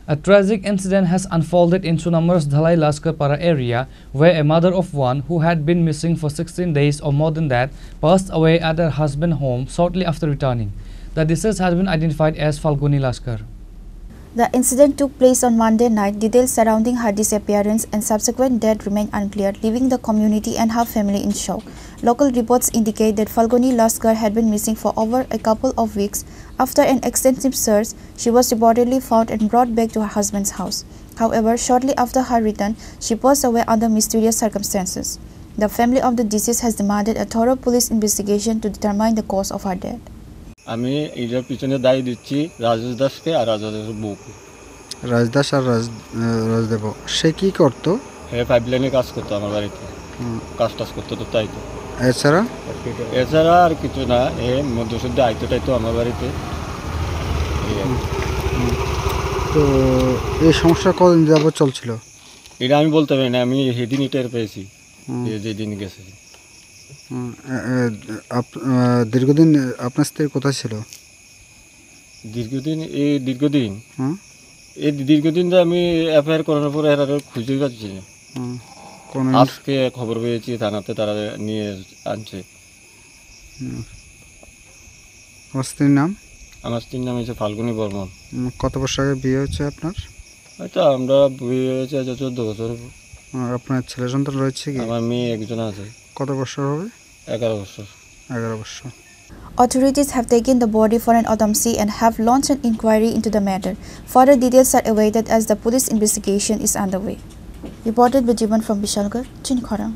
A tragic incident has unfolded in Chunamur's Dhalai Laskarpara area, where a mother of one who had been missing for 16 days or more than that passed away at her husband's home shortly after returning. The deceased has been identified as Falguni Laskar. The incident took place on Monday night. Details surrounding her disappearance and subsequent death remain unclear, leaving the community and her family in shock. Local reports indicate that Falguni Laskar had been missing for over a couple of weeks. After an extensive search, she was reportedly found and brought back to her husband's house. However, shortly after her return, she passed away under mysterious circumstances. The family of the deceased has demanded a thorough police investigation to determine the cause of her death. আমি এটার পিছনে দায়ী দিচ্ছি রাজেশ দাসকে আর রাজেশের বউকে। রাজদাস আর রাজদেব সে কি করতো? হ্যাঁ, পাইপলাইনে কাজ করতো আমার বাড়িতে, কাজ করতো, তো তাই তো। এছাড়া আর কিছু না, মধ্যশুদ্ধ আইতো টাইতো আমার বাড়িতে। তো এই সমস্যা কতদিন যাবত চলছিল? এটা আমি বলতে পারি না, আমি সেদিন টের পেয়েছি যেদিন গেছে। দীর্ঘদিন আপনার স্ত্রী কোথায় ছিল? দীর্ঘদিন তো আমি এফআইআর করার পরে এরা খুঁজে পাচ্ছি না। আজকে খবর পেয়েছি থানাতে, তারা নিয়ে আনছে। আমার স্ত্রীর নাম? আমার স্ত্রীর নাম হচ্ছে ফাল্গুনী বর্মন। কত বছর আগে বিয়ে হয়েছে আপনার? আচ্ছা, আমরা বিয়ে হয়েছে 14 বছর। আপনার ছেলে সন্তান রয়েছে কি? আমার মেয়ে একজন আছে। কত বছর হবে? 11 বছর। 11 বছর। Authorities have taken the body for an autopsy and have launched an inquiry into the matter. Further details are awaited as the police investigation is underway. Reported by Jivan from Bishalgarh, Chinkhorang.